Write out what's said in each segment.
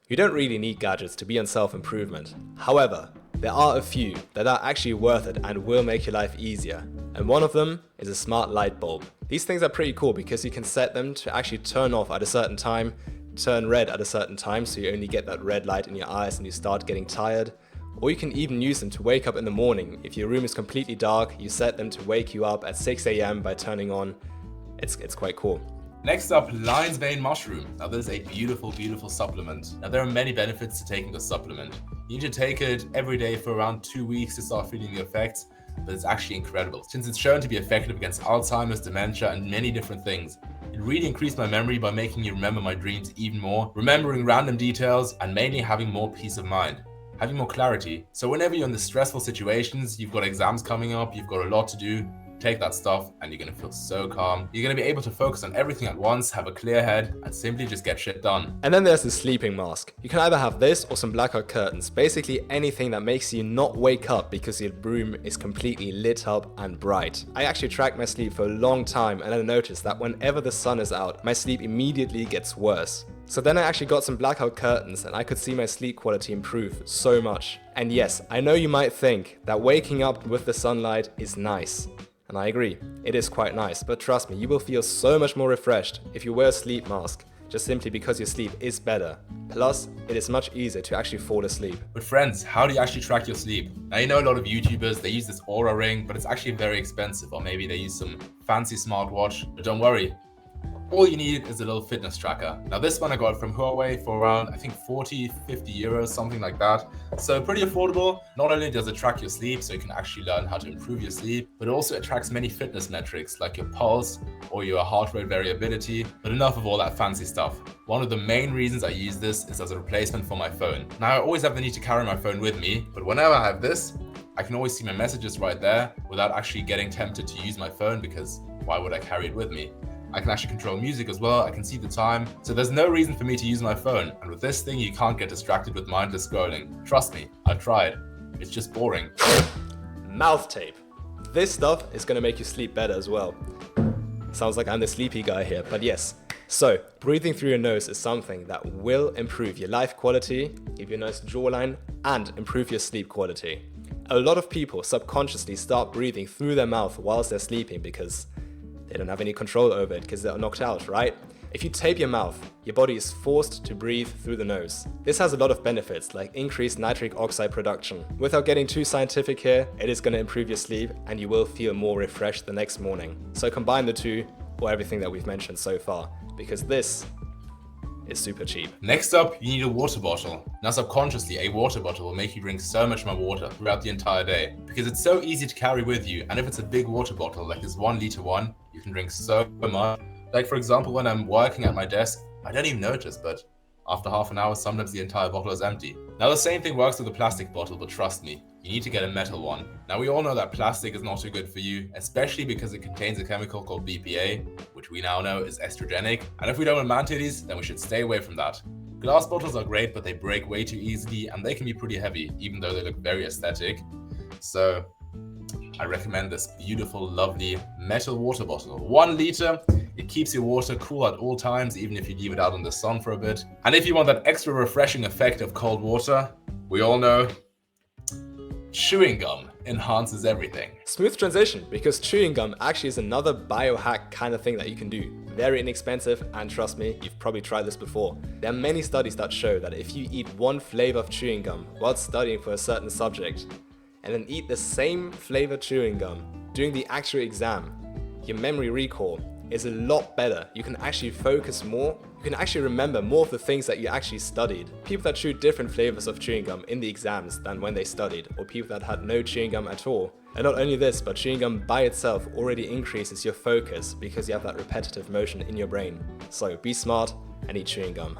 You don't really need gadgets to be on self-improvement. However, there are a few that are actually worth it and will make your life easier. And one of them is a smart light bulb. These things are pretty cool because you can set them to actually turn off at a certain time, turn red at a certain time, so you only get that red light in your eyes and you start getting tired. Or you can even use them to wake up in the morning. If your room is completely dark, you set them to wake you up at 6 AM by turning on. It's quite cool. Next up, lion's mane mushroom. Now this is a beautiful, beautiful supplement. Now there are many benefits to taking this supplement. You need to take it every day for around 2 weeks to start feeling the effects, but it's actually incredible. Since it's shown to be effective against Alzheimer's, dementia, and many different things. It really increased my memory by making me remember my dreams even more, remembering random details, and mainly having more peace of mind. Having more clarity. So whenever you're in the stressful situations, you've got exams coming up, you've got a lot to do, take that stuff and you're going to feel so calm. You're going to be able to focus on everything at once, have a clear head, and simply just get shit done. And then there's the sleeping mask. You can either have this or some blackout curtains. Basically anything that makes you not wake up because your room is completely lit up and bright. I actually tracked my sleep for a long time and I noticed that whenever the sun is out, my sleep immediately gets worse. So then I actually got some blackout curtains and I could see my sleep quality improve so much. And yes, I know you might think that waking up with the sunlight is nice. And I agree, it is quite nice, but trust me, you will feel so much more refreshed if you wear a sleep mask, just simply because your sleep is better. Plus, it is much easier to actually fall asleep. But friends, how do you actually track your sleep? Now you know a lot of YouTubers, they use this Aura ring, but it's actually very expensive, or maybe they use some fancy smartwatch, but don't worry. All you need is a little fitness tracker. Now this one I got from Huawei for around, I think 40, 50 euros, something like that. So pretty affordable. Not only does it track your sleep, so you can actually learn how to improve your sleep, but also it tracks many fitness metrics like your pulse or your heart rate variability. But enough of all that fancy stuff. One of the main reasons I use this is as a replacement for my phone. Now I always have the need to carry my phone with me, but whenever I have this, I can always see my messages right there without actually getting tempted to use my phone because why would I carry it with me? I can actually control music as well, I can see the time, so there's no reason for me to use my phone. And with this thing, you can't get distracted with mindless scrolling. Trust me, I've tried. It's just boring. Mouth tape. This stuff is gonna make you sleep better as well. Sounds like I'm the sleepy guy here, but yes. So, breathing through your nose is something that will improve your life quality, give you a nice jawline, and improve your sleep quality. A lot of people subconsciously start breathing through their mouth whilst they're sleeping because they don't have any control over it because they're knocked out, right? If you tape your mouth, your body is forced to breathe through the nose. This has a lot of benefits like increased nitric oxide production. Without getting too scientific here, it is going to improve your sleep and you will feel more refreshed the next morning. So combine the two or everything that we've mentioned so far because this is super cheap. Next up, you need a water bottle. Now subconsciously, a water bottle will make you drink so much more water throughout the entire day because it's so easy to carry with you. And if it's a big water bottle, like this 1 liter one, you can drink so much. Like for example, when I'm working at my desk, I don't even notice, but after half an hour, sometimes the entire bottle is empty. Now the same thing works with a plastic bottle, but trust me, you need to get a metal one. Now we all know that plastic is not too good for you, especially because it contains a chemical called BPA, which we now know is estrogenic. And if we don't want man titties, then we should stay away from that. Glass bottles are great, but they break way too easily and they can be pretty heavy, even though they look very aesthetic. So I recommend this beautiful, lovely metal water bottle. 1 liter. It keeps your water cool at all times, even if you leave it out in the sun for a bit. And if you want that extra refreshing effect of cold water, we all know chewing gum enhances everything. Smooth transition, because chewing gum actually is another biohack kind of thing that you can do. Very inexpensive, and trust me, you've probably tried this before. There are many studies that show that if you eat one flavor of chewing gum while studying for a certain subject, and then eat the same flavor chewing gum during the actual exam, your memory recall is a lot better. You can actually focus more. You can actually remember more of the things that you actually studied. People that chewed different flavors of chewing gum in the exams than when they studied, or people that had no chewing gum at all. And not only this, but chewing gum by itself already increases your focus because you have that repetitive motion in your brain. So be smart and eat chewing gum.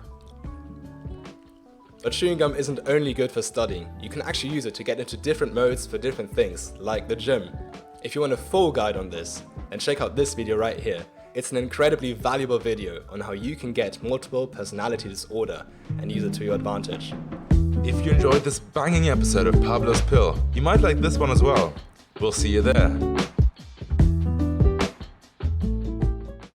But chewing gum isn't only good for studying. You can actually use it to get into different modes for different things, like the gym. If you want a full guide on this, then check out this video right here. It's an incredibly valuable video on how you can get multiple personality disorder and use it to your advantage. If you enjoyed this banging episode of Pablo's Pill, you might like this one as well. We'll see you there.